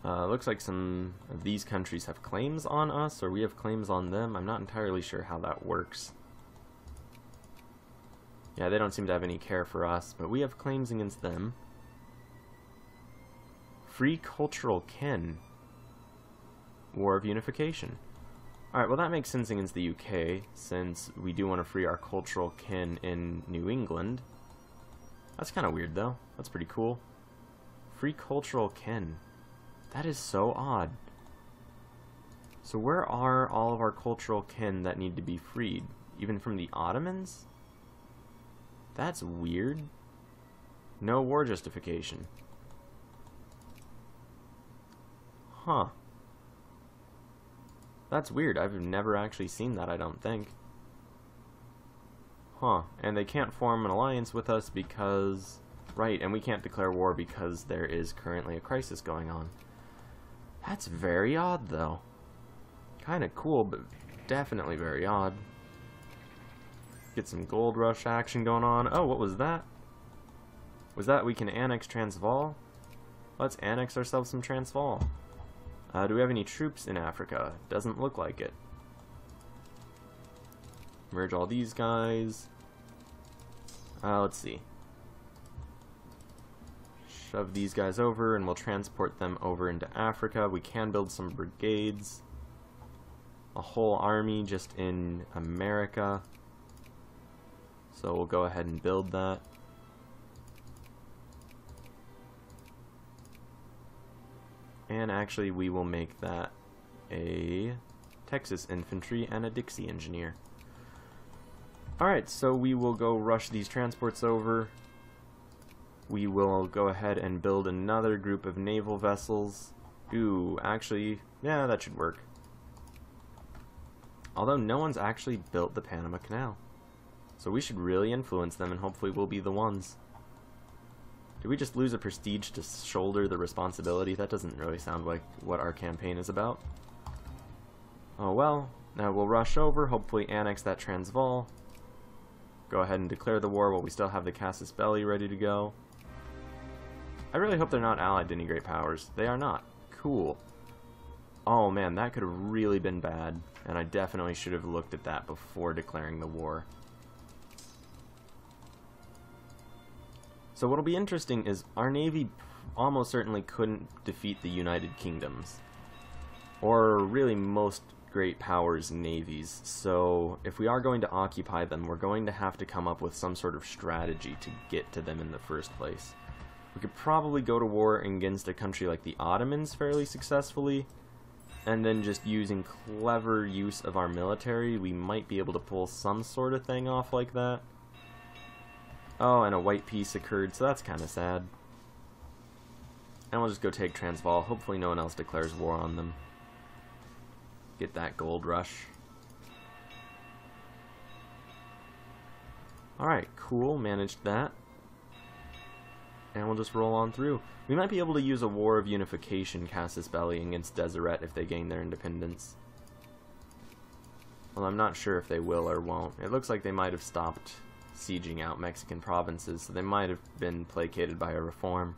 Looks like some of these countries have claims on us, or we have claims on them. I'm not entirely sure how that works. Yeah, they don't seem to have any care for us, but we have claims against them. Free cultural kin. War of Unification. Alright, well that makes sense against the UK, since we do want to free our cultural kin in New England. That's kind of weird, though. That's pretty cool. Free cultural kin. That is so odd. So where are all of our cultural kin that need to be freed? Even from the Ottomans? That's weird. No war justification. Huh. That's weird. I've never actually seen that, I don't think. Huh. And they can't form an alliance with us because... Right, and we can't declare war because there is currently a crisis going on. That's very odd, though. Kind of cool, but definitely very odd. Get some gold rush action going on. Oh, what was that? Was that we can annex Transvaal? Let's annex ourselves some Transvaal. Do we have any troops in Africa? Doesn't look like it. Merge all these guys. Let's see. Shove these guys over and we'll transport them over into Africa. We can build some brigades. A whole army just in America. So we'll go ahead and build that. And actually we will make that a Texas infantry and a Dixie engineer. Alright, so we will go rush these transports over. We will go ahead and build another group of naval vessels. Ooh, actually, yeah, that should work. Although no one's actually built the Panama Canal. So we should really influence them and hopefully we'll be the ones. Did we just lose a prestige to shoulder the responsibility? That doesn't really sound like what our campaign is about. Oh well, now we'll rush over, hopefully annex that Transvaal. Go ahead and declare the war while we still have the Casus Belli ready to go. I really hope they're not allied to any great powers. They are not. Cool. Oh man, that could have really been bad, and I definitely should have looked at that before declaring the war. So what'll be interesting is our navy almost certainly couldn't defeat the United Kingdoms, or really most great powers' navies. So if we are going to occupy them, we're going to have to come up with some sort of strategy to get to them in the first place. We could probably go to war against a country like the Ottomans fairly successfully, and then just using clever use of our military, we might be able to pull some sort of thing off like that. Oh, and a white peace occurred, so that's kind of sad. And we'll just go take Transvaal. Hopefully no one else declares war on them. Get that gold rush. Alright, cool. Managed that. And we'll just roll on through. We might be able to use a War of Unification Casus Belli against Deseret if they gain their independence. Well, I'm not sure if they will or won't. It looks like they might have stopped sieging out Mexican provinces, so they might have been placated by a reform.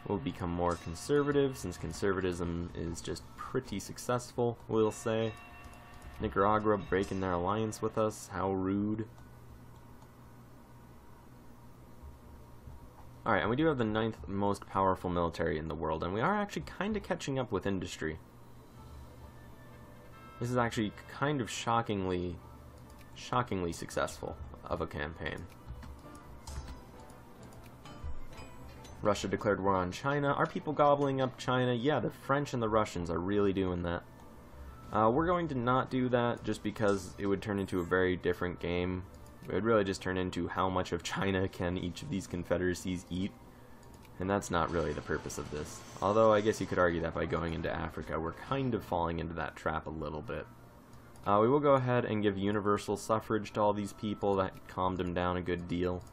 We'll become more conservative, since conservatism is just pretty successful, we'll say. Nicaragua breaking their alliance with us, how rude. Alright, and we do have the 9th most powerful military in the world, and we are actually kind of catching up with industry. This is actually kind of shockingly successful of a campaign. Russia declared war on China. Are people gobbling up China? Yeah, the French and the Russians are really doing that. We're going to not do that just because it would turn into a very different game. It would really just turn into how much of China can each of these confederacies eat. And that's not really the purpose of this. Although I guess you could argue that by going into Africa, we're kind of falling into that trap a little bit. We will go ahead and give universal suffrage to all these people. That calmed them down a good deal.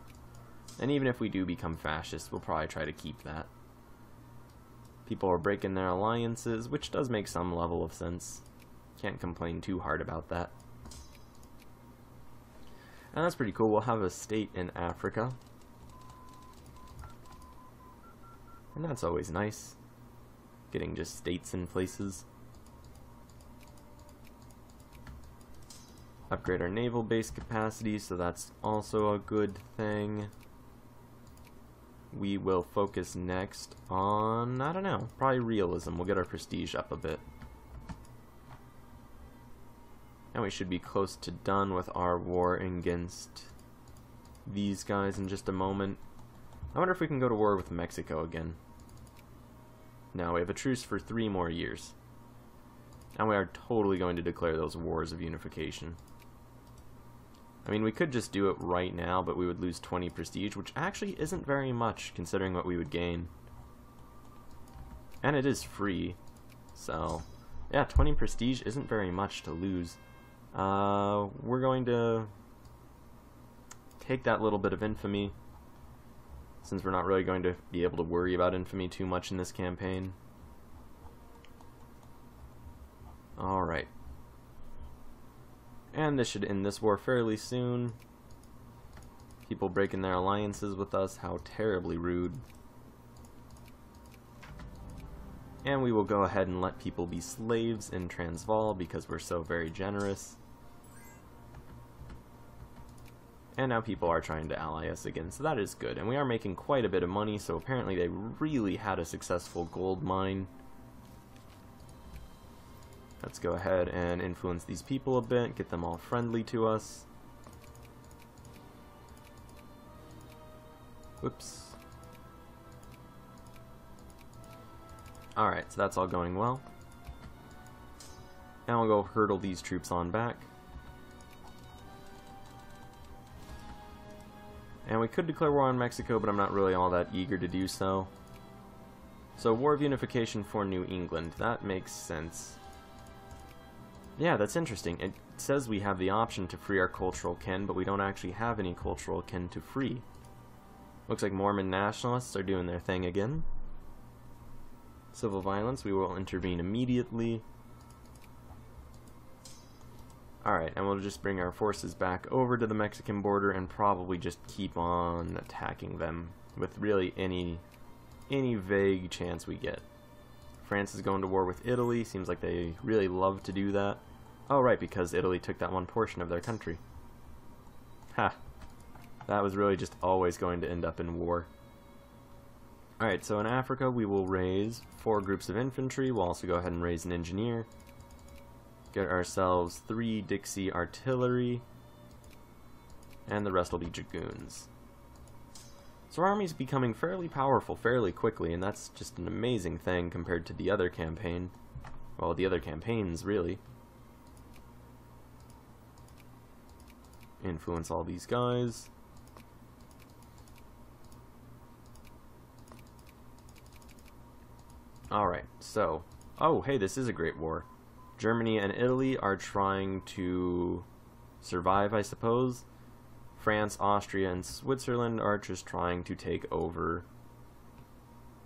And even if we do become fascist, we'll probably try to keep that. People are breaking their alliances, which does make some level of sense. Can't complain too hard about that. And that's pretty cool. We'll have a state in Africa. And that's always nice. Getting just states in places. Upgrade our naval base capacity, so that's also a good thing. We will focus next on, I don't know, probably realism. We'll get our prestige up a bit. And we should be close to done with our war against these guys in just a moment. I wonder if we can go to war with Mexico again. No, we have a truce for 3 more years. And we are totally going to declare those wars of unification. I mean, we could just do it right now, but we would lose 20 prestige, which actually isn't very much considering what we would gain. And it is free, so yeah, 20 prestige isn't very much to lose. We're going to take that little bit of infamy, since we're not really going to be able to worry about infamy too much in this campaign. Alright. And this should end this war fairly soon. People breaking their alliances with us, how terribly rude. And we will go ahead and let people be slaves in Transvaal because we're so very generous. And now people are trying to ally us again, so that is good. And we are making quite a bit of money, so apparently they really had a successful gold mine. Let's go ahead and influence these people a bit, get them all friendly to us. Whoops. Alright, so that's all going well. Now we'll go hurdle these troops on back. And we could declare war on Mexico, but I'm not really all that eager to do so. So, War of Unification for New England. That makes sense. Yeah, that's interesting. It says we have the option to free our cultural kin, but we don't actually have any cultural kin to free. Looks like Mormon nationalists are doing their thing again. Civil violence, we will intervene immediately. Alright, and we'll just bring our forces back over to the Mexican border and probably just keep on attacking them with really any vague chance we get. France is going to war with Italy. Seems like they really love to do that. Oh, right, because Italy took that one portion of their country. Ha. That was really just always going to end up in war. Alright, so in Africa we will raise 4 groups of infantry. We'll also go ahead and raise an engineer. Get ourselves 3 Dixie artillery. And the rest will be dragoons. So our army's becoming fairly powerful fairly quickly, and that's just an amazing thing compared to the other campaign. Well, the other campaigns, really. Influence all these guys. Alright, so... Oh, hey, this is a great war. Germany and Italy are trying to survive, I suppose. France, Austria, and Switzerland are just trying to take over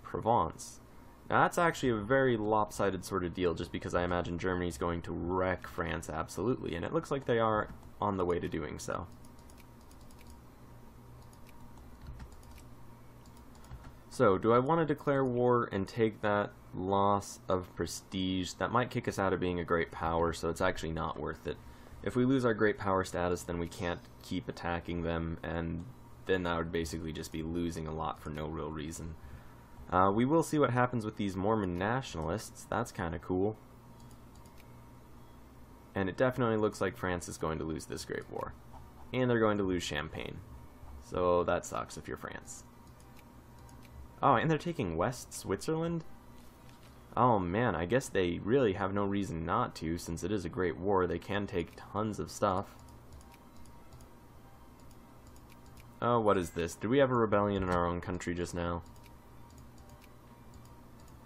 Provence. Now, that's actually a very lopsided sort of deal, just because I imagine Germany's going to wreck France absolutely, and it looks like they are on the way to doing so. So, do I want to declare war and take that loss of prestige? That might kick us out of being a great power, so it's actually not worth it. If we lose our great power status, then we can't keep attacking them, and then that would basically just be losing a lot for no real reason. We will see what happens with these Mormon nationalists. That's kind of cool. And it definitely looks like France is going to lose this great war. And they're going to lose Champagne. So that sucks if you're France. Oh, and they're taking West Switzerland? Oh man, I guess they really have no reason not to, since it is a great war. They can take tons of stuff. Oh, what is this? Did we have a rebellion in our own country just now?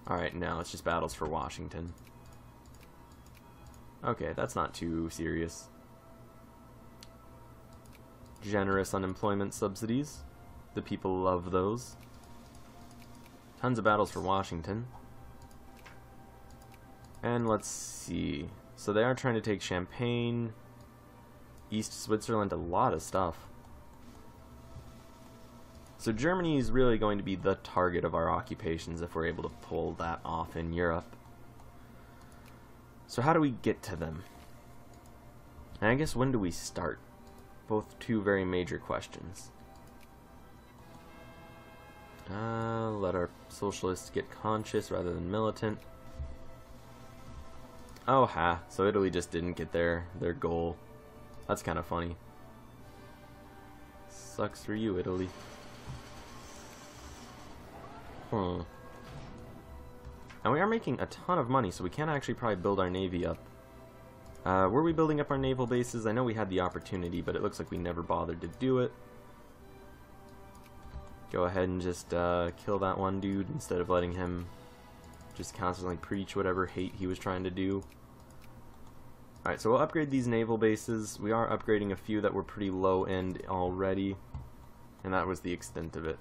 Alright, no, it's just battles for Washington. Okay, that's not too serious. Generous unemployment subsidies. The people love those. Tons of battles for Washington. And let's see. So they are trying to take Champagne, East Switzerland, a lot of stuff. So Germany is really going to be the target of our occupations if we're able to pull that off in Europe. So how do we get to them? And I guess when do we start? Both two very major questions. Let our socialists get conscious rather than militant. Oh ha, so Italy just didn't get their goal. That's kind of funny. Sucks for you, Italy. And we are making a ton of money, so we can actually probably build our navy up. Were we building up our naval bases? I know we had the opportunity, but it looks like we never bothered to do it. Go ahead and just kill that one dude instead of letting him just constantly preach whatever hate he was trying to do. Alright, so we'll upgrade these naval bases. We are upgrading a few that were pretty low end already, and that was the extent of it.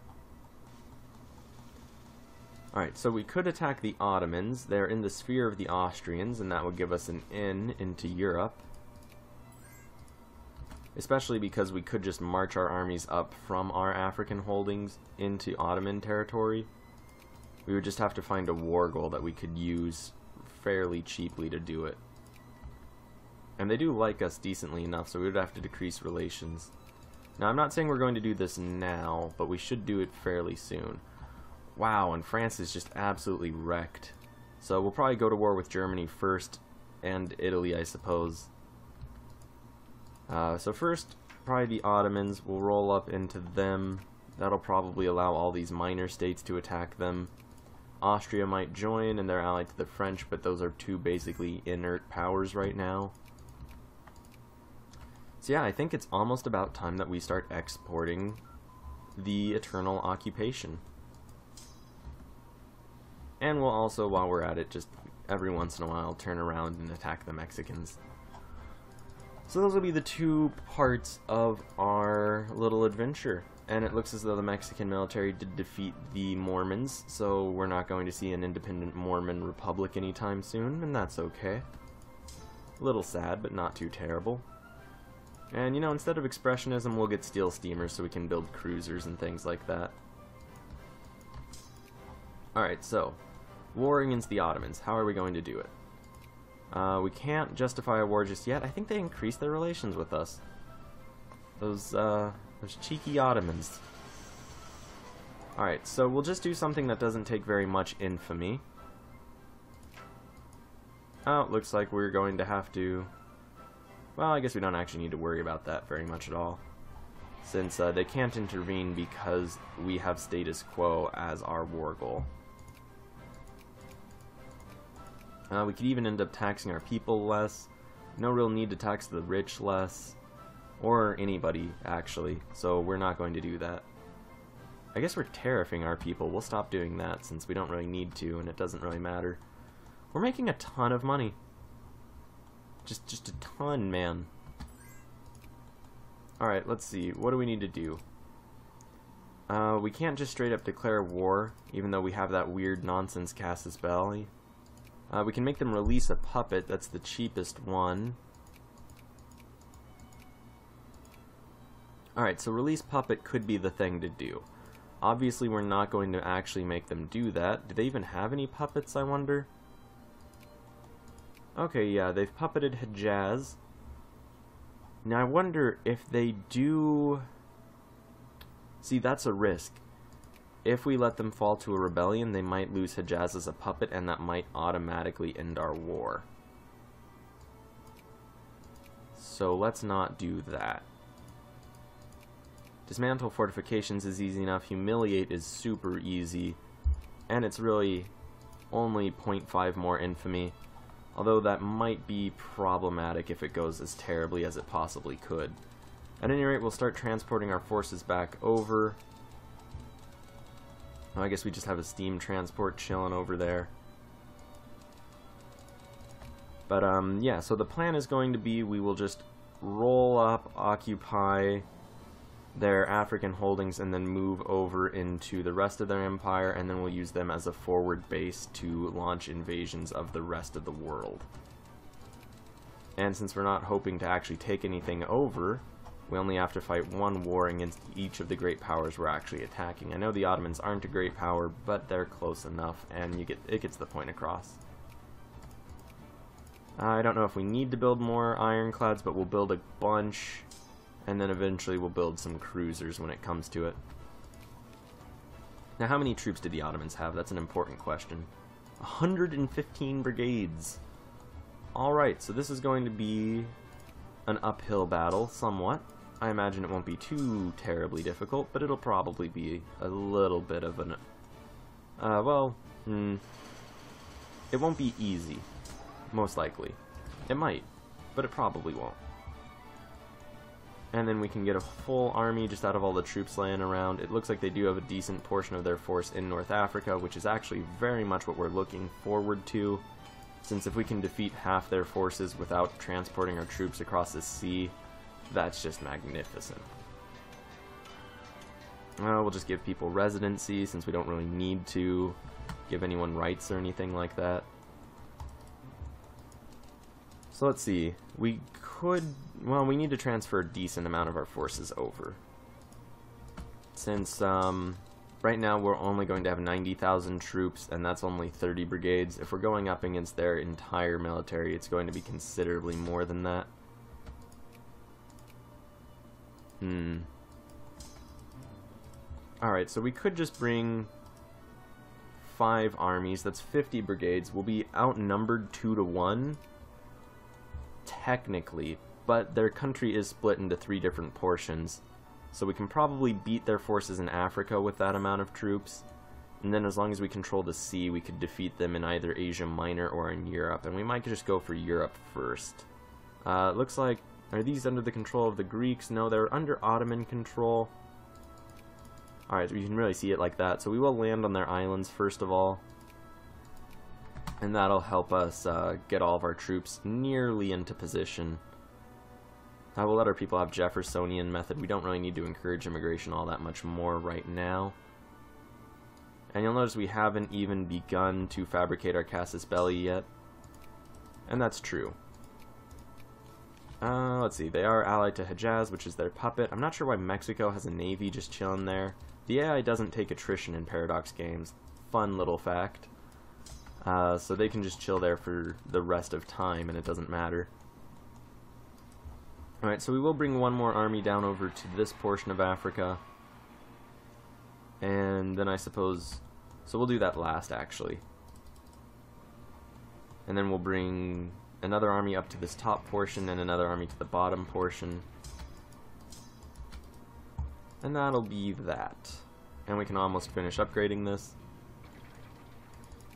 Alright, so we could attack the Ottomans. They're in the sphere of the Austrians, and that would give us an in into Europe. Especially because we could just march our armies up from our African holdings into Ottoman territory. We would just have to find a war goal that we could use fairly cheaply to do it. And they do like us decently enough, so we would have to decrease relations. Now, I'm not saying we're going to do this now, but we should do it fairly soon. Wow, and France is just absolutely wrecked. So we'll probably go to war with Germany first, and Italy, I suppose. So first, probably the Ottomans. We'll roll up into them. That'll probably allow all these minor states to attack them. Austria might join, and they're allied to the French, but those are two basically inert powers right now. So yeah, I think it's almost about time that we start exporting the Eternal Occupation. And we'll also, while we're at it, just every once in a while turn around and attack the Mexicans. So those will be the two parts of our little adventure. And it looks as though the Mexican military did defeat the Mormons, so we're not going to see an independent Mormon republic anytime soon, and that's okay. A little sad, but not too terrible. And, you know, instead of expressionism, we'll get steel steamers so we can build cruisers and things like that. Alright, so, war against the Ottomans. How are we going to do it? We can't justify a war just yet. I think they increased their relations with us. Those cheeky Ottomans. Alright, so we'll just do something that doesn't take very much infamy. Oh, it looks like we're going to have to... Well, I guess we don't actually need to worry about that very much at all, since they can't intervene because we have status quo as our war goal. We could even end up taxing our people less. No real need to tax the rich less, or anybody, actually, so we're not going to do that. I guess we're tariffing our people. We'll stop doing that since we don't really need to, and it doesn't really matter. We're making a ton of money. Just a ton, man. Alright, let's see. What do we need to do? We can't just straight up declare war, even though we have that weird nonsense Casus Belli. We can make them release a puppet. That's the cheapest one. Alright, so release puppet could be the thing to do. Obviously, we're not going to actually make them do that. Do they even have any puppets, I wonder? Okay, yeah, they've puppeted Hejaz. Now, I wonder if they do... See, that's a risk. If we let them fall to a rebellion, they might lose Hejaz as a puppet, and that might automatically end our war. So let's not do that. Dismantle fortifications is easy enough. Humiliate is super easy. And it's really only 0.5 more infamy. Although that might be problematic if it goes as terribly as it possibly could. At any rate, we'll start transporting our forces back over. I guess we just have a steam transport chilling over there. But, yeah, so the plan is going to be we will just roll up, occupy their African holdings, and then move over into the rest of their empire, and then we'll use them as a forward base to launch invasions of the rest of the world. And since we're not hoping to actually take anything over, we only have to fight one war against each of the great powers we're actually attacking. I know the Ottomans aren't a great power, but they're close enough, and it gets the point across. I don't know if we need to build more ironclads, but we'll build a bunch, and then eventually we'll build some cruisers when it comes to it. Now, how many troops did the Ottomans have? That's an important question. 115 brigades. Alright, so this is going to be an uphill battle, somewhat. I imagine it won't be too terribly difficult, but it'll probably be a little bit of an... it won't be easy, most likely. It might, but it probably won't. And then we can get a full army just out of all the troops laying around. It looks like they do have a decent portion of their force in North Africa, which is actually very much what we're looking forward to, since if we can defeat half their forces without transporting our troops across the sea, that's just magnificent. We'll just give people residency, since we don't really need to give anyone rights or anything like that. So let's see, we could, well, we need to transfer a decent amount of our forces over. Since, right now we're only going to have 90,000 troops, and that's only 30 brigades. If we're going up against their entire military, it's going to be considerably more than that. Alright, so we could just bring 5 armies, that's 50 brigades. We'll be outnumbered 2 to 1, technically, but their country is split into 3 different portions. So we can probably beat their forces in Africa with that amount of troops. And then as long as we control the sea, we could defeat them in either Asia Minor or in Europe. And we might just go for Europe first. Looks like, are these under the control of the Greeks? No, they're under Ottoman control. Alright, so you can really see it like that. So we will land on their islands first of all. And that'll help us get all of our troops nearly into position. We'll let our people have Jeffersonian method. We don't really need to encourage immigration all that much more right now. And you'll notice we haven't even begun to fabricate our Casus Belli yet. And that's true. Let's see, they are allied to Hejaz, which is their puppet. I'm not sure why Mexico has a navy just chilling there. The AI doesn't take attrition in Paradox games. Fun little fact. So they can just chill there for the rest of time, and it doesn't matter. Alright, so we will bring one more army down over to this portion of Africa. And then I suppose... So we'll do that last, actually. And then we'll bring another army up to this top portion and another army to the bottom portion. And that'll be that. And we can almost finish upgrading this.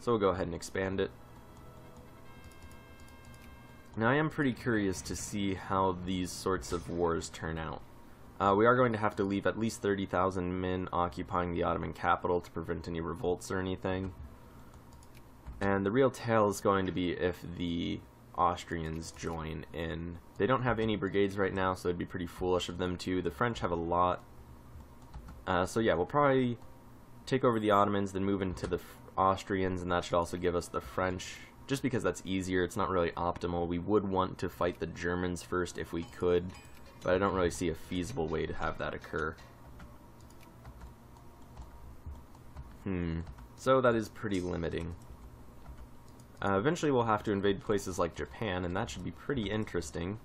So we'll go ahead and expand it. Now I am pretty curious to see how these sorts of wars turn out. We are going to have to leave at least 30,000 men occupying the Ottoman capital to prevent any revolts or anything. And the real tale is going to be if the Austrians join in. They don't have any brigades right now, so it'd be pretty foolish of them to. The French have a lot. So yeah, we'll probably take over the Ottomans, then move into the Austrians, and that should also give us the French. Just because that's easier, it's not really optimal. We would want to fight the Germans first if we could, but I don't really see a feasible way to have that occur. So that is pretty limiting. Eventually we'll have to invade places like Japan, and that should be pretty interesting.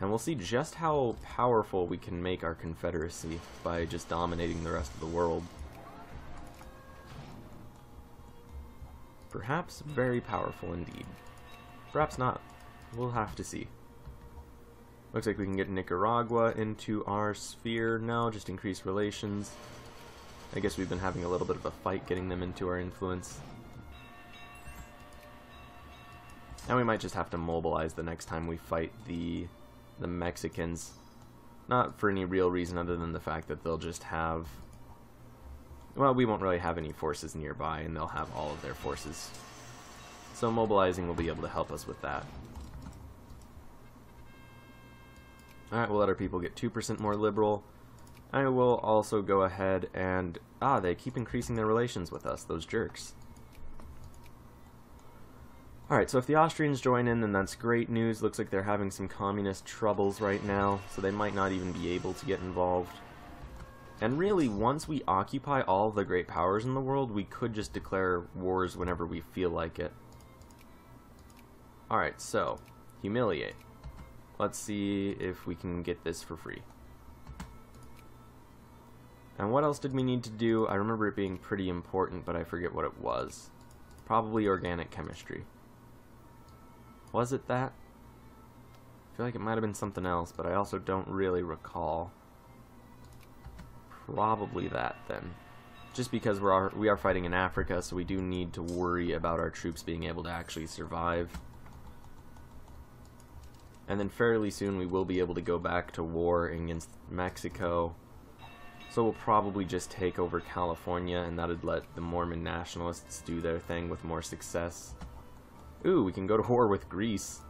And we'll see just how powerful we can make our confederacy by just dominating the rest of the world. Perhaps very powerful indeed. Perhaps not. We'll have to see. Looks like we can get Nicaragua into our sphere. No, just increase relations. I guess we've been having a little bit of a fight getting them into our influence. And we might just have to mobilize the next time we fight the Mexicans. Not for any real reason other than the fact that they'll just have... Well, we won't really have any forces nearby, and they'll have all of their forces. So mobilizing will be able to help us with that. Alright, we'll let our people get 2% more liberal. I will also go ahead and... they keep increasing their relations with us, those jerks. Alright, so if the Austrians join in, then that's great news. Looks like they're having some communist troubles right now, so they might not even be able to get involved. And really, once we occupy all of the great powers in the world, we could just declare wars whenever we feel like it. Alright, so, humiliate. Let's see if we can get this for free. And what else did we need to do? I remember it being pretty important, but I forget what it was. Probably organic chemistry. Was it that? I feel like it might have been something else, but I also don't really recall. Probably that, then. Just because we are fighting in Africa, so we do need to worry about our troops being able to actually survive. And then fairly soon we will be able to go back to war against Mexico. So we'll probably just take over California, and that would let the Mormon nationalists do their thing with more success. Ooh, we can go to war with Greece.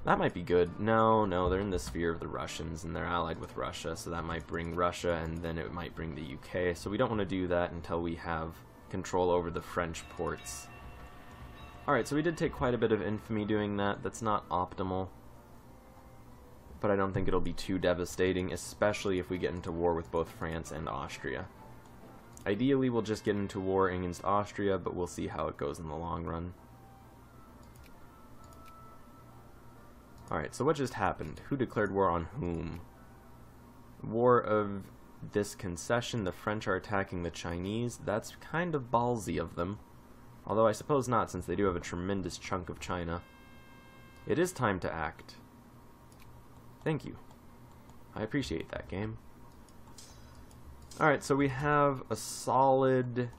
That might be good. No, they're in the sphere of the Russians, and they're allied with Russia, so that might bring Russia, and then it might bring the UK. So we don't want to do that until we have control over the French ports. Alright, so we did take quite a bit of infamy doing that. That's not optimal. But I don't think it'll be too devastating, especially if we get into war with both France and Austria. Ideally, we'll just get into war against Austria, but we'll see how it goes in the long run. Alright, so what just happened? Who declared war on whom? War of disconcession. The French are attacking the Chinese. That's kind of ballsy of them. Although I suppose not, since they do have a tremendous chunk of China. It is time to act. Thank you. I appreciate that, game. Alright, so we have a solid...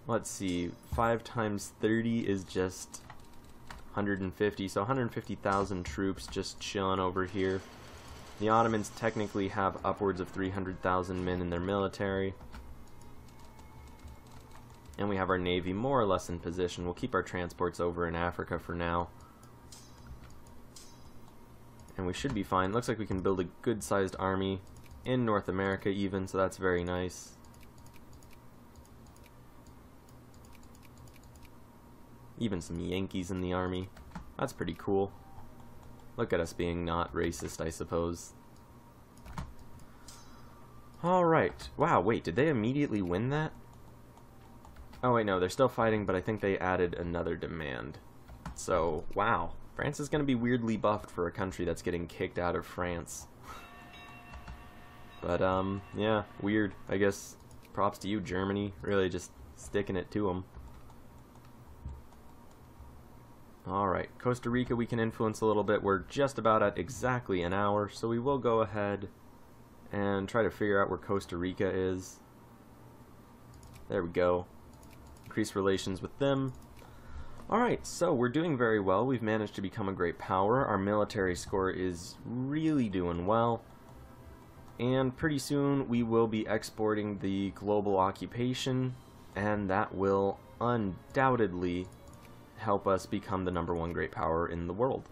Let's see, 5 times 30 is just... 150, so 150,000 troops just chilling over here. The Ottomans technically have upwards of 300,000 men in their military. And we have our navy more or less in position. We'll keep our transports over in Africa for now. And we should be fine. Looks like we can build a good-sized army in North America even, so that's very nice. Even some Yankees in the army. That's pretty cool. Look at us being not racist, I suppose. Alright. Wow, wait, did they immediately win that? Oh wait, no, they're still fighting, but I think they added another demand. So, wow. France is going to be weirdly buffed for a country that's getting kicked out of France. But, yeah, weird. I guess props to you, Germany. Really just sticking it to them. Alright, Costa Rica we can influence a little bit. We're just about at exactly an hour, so we will go ahead and try to figure out where Costa Rica is. There we go. Increase relations with them. Alright, so we're doing very well. We've managed to become a great power. Our military score is really doing well. And pretty soon we will be exporting the global occupation, and that will undoubtedly help us become the #1 great power in the world.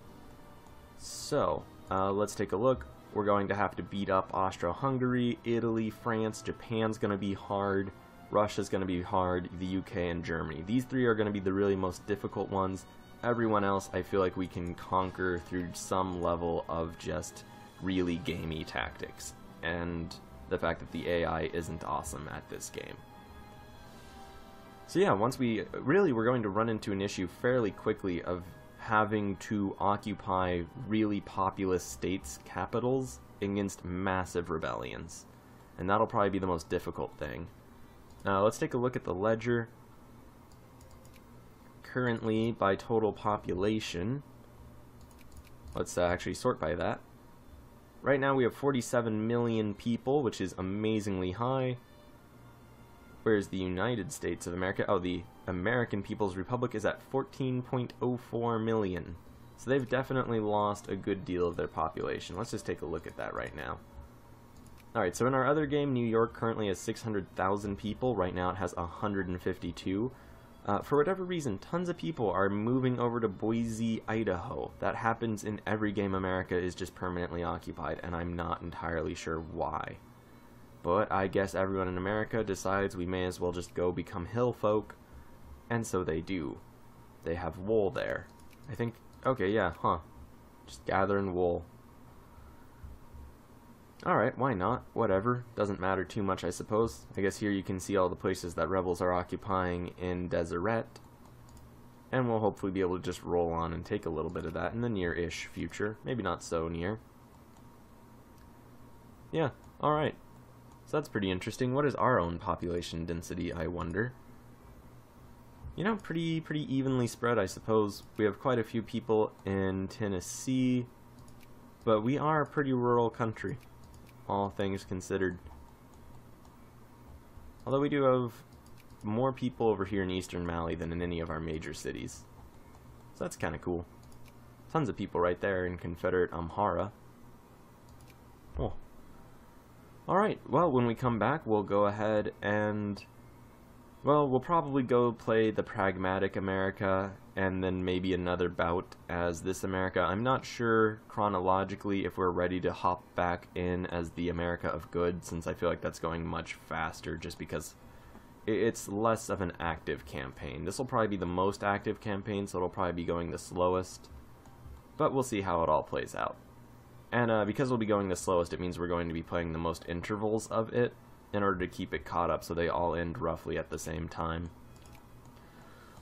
So, let's take a look. We're going to have to beat up Austro-Hungary, Italy, France, Japan's going to be hard, Russia's going to be hard, the UK, and Germany. These three are going to be the really most difficult ones. Everyone else I feel like we can conquer through some level of just really gamey tactics, and the fact that the AI isn't awesome at this game. So yeah, we're going to run into an issue fairly quickly of having to occupy really populous states' capitals against massive rebellions. And that'll probably be the most difficult thing. Now let's take a look at the ledger. Currently, by total population, let's actually sort by that. Right now we have 47 million people, which is amazingly high. Whereas the United States of America, oh, the American People's Republic is at 14.04 million. So they've definitely lost a good deal of their population. Let's just take a look at that right now. Alright, so in our other game, New York currently has 600,000 people. Right now it has 152. For whatever reason, tons of people are moving over to Boise, Idaho. That happens in every game. America is just permanently occupied, and I'm not entirely sure why. But I guess everyone in America decides we may as well just go become hill folk, and so they do. They have wool there. I think, okay, yeah, huh. Just gathering wool. Alright, why not? Whatever. Doesn't matter too much, I suppose. I guess here you can see all the places that rebels are occupying in Deseret. And we'll hopefully be able to just roll on and take a little bit of that in the near-ish future. Maybe not so near. Yeah, alright. So that's pretty interesting. What is our own population density, I wonder? You know, pretty evenly spread, I suppose. We have quite a few people in Tennessee, but we are a pretty rural country, all things considered. Although we do have more people over here in Eastern Mali than in any of our major cities. So that's kind of cool. Tons of people right there in Confederate Amhara. Oh. Alright, well, when we come back, we'll go ahead and, well, we'll probably go play the Pragmatic America, and then maybe another bout as this America. I'm not sure chronologically if we're ready to hop back in as the America of Good, since I feel like that's going much faster, just because it's less of an active campaign. This will probably be the most active campaign, so it'll probably be going the slowest, but we'll see how it all plays out. And because we'll be going the slowest, it means we're going to be playing the most intervals of it in order to keep it caught up so they all end roughly at the same time.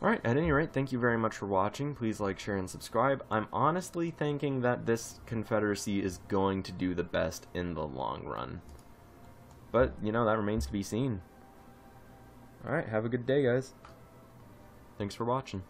Alright, at any rate, thank you very much for watching. Please like, share, and subscribe. I'm honestly thinking that this Confederacy is going to do the best in the long run. But, you know, that remains to be seen. Alright, have a good day, guys. Thanks for watching.